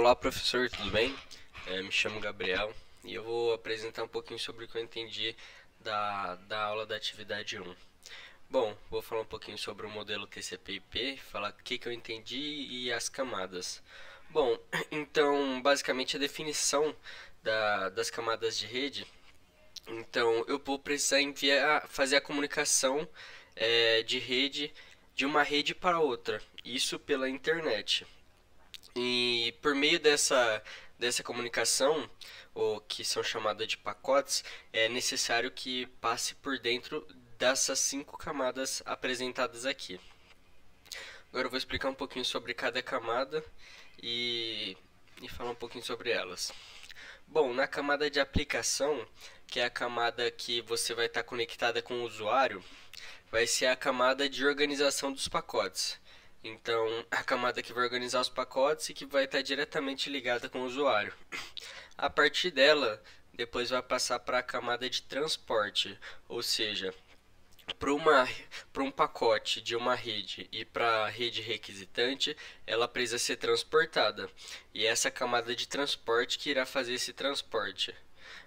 Olá, professor, tudo bem? Me chamo Gabriel e eu vou apresentar um pouquinho sobre o que eu entendi da aula da atividade 1. Bom, vou falar um pouquinho sobre o modelo TCP/IP, falar o que eu entendi e as camadas. Bom, então, basicamente a definição das camadas de rede. Então, eu vou precisar fazer a comunicação de rede de uma rede para outra, isso pela internet. E por meio dessa comunicação, o que são chamadas de pacotes, é necessário que passe por dentro dessas 5 camadas apresentadas aqui. Agora eu vou explicar um pouquinho sobre cada camada e falar um pouquinho sobre elas. Bom, na camada de aplicação, que é a camada que você vai estar conectada com o usuário, vai ser a camada de organização dos pacotes. Então, a camada que vai organizar os pacotes e que vai estar diretamente ligada com o usuário. A partir dela, depois vai passar para a camada de transporte, ou seja, para um pacote de uma rede e para a rede requisitante, ela precisa ser transportada. E essa camada de transporte que irá fazer esse transporte.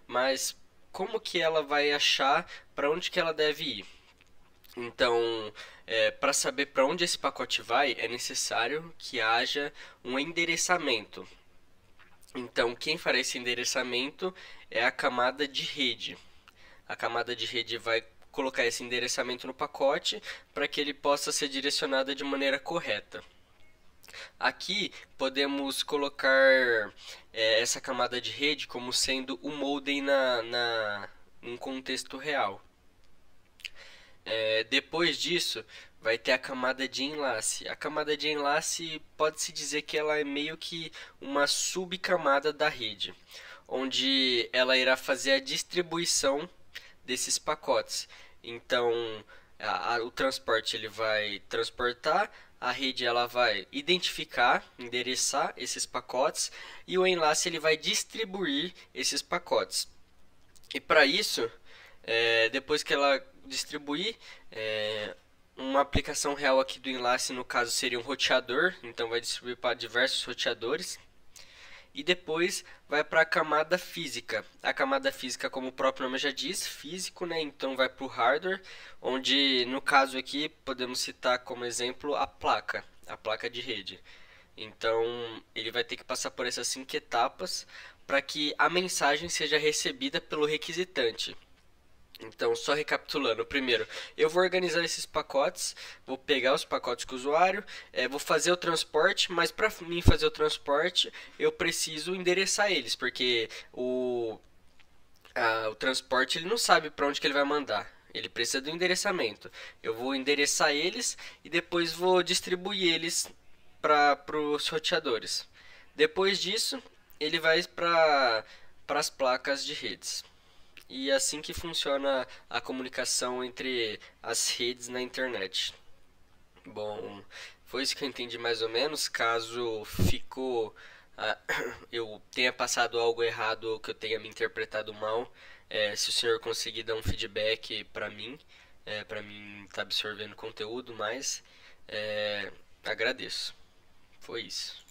Mas como que ela vai achar para onde que ela deve ir? Então, para saber para onde esse pacote vai, é necessário que haja um endereçamento. Então, quem fará esse endereçamento é a camada de rede. A camada de rede vai colocar esse endereçamento no pacote para que ele possa ser direcionado de maneira correta. Aqui podemos colocar essa camada de rede como sendo o modem num contexto real. Depois disso, vai ter a camada de enlace. A camada de enlace pode-se dizer que ela é meio que uma subcamada da rede, onde ela irá fazer a distribuição desses pacotes. Então, o transporte ele vai transportar, a rede ela vai identificar, endereçar esses pacotes e o enlace ele vai distribuir esses pacotes. E para isso, depois que ela distribuir, uma aplicação real aqui do enlace, no caso, seria um roteador, então vai distribuir para diversos roteadores. E depois vai para a camada física. A camada física, como o próprio nome já diz, físico, né? Então vai para o hardware, onde no caso aqui podemos citar como exemplo a placa de rede. Então ele vai ter que passar por essas 5 etapas para que a mensagem seja recebida pelo requisitante. Então, só recapitulando, primeiro, eu vou organizar esses pacotes, vou pegar os pacotes com o usuário, vou fazer o transporte, mas para mim fazer o transporte, eu preciso endereçar eles, porque o transporte ele não sabe para onde que ele vai mandar. Ele precisa do endereçamento. Eu vou endereçar eles e depois vou distribuir eles para os roteadores. Depois disso, ele vai para as placas de redes. E é assim que funciona a comunicação entre as redes na internet. Bom, foi isso que eu entendi mais ou menos. Caso ah, eu tenha passado algo errado ou que eu tenha me interpretado mal, se o senhor conseguir dar um feedback para mim estar absorvendo conteúdo mais, agradeço. Foi isso.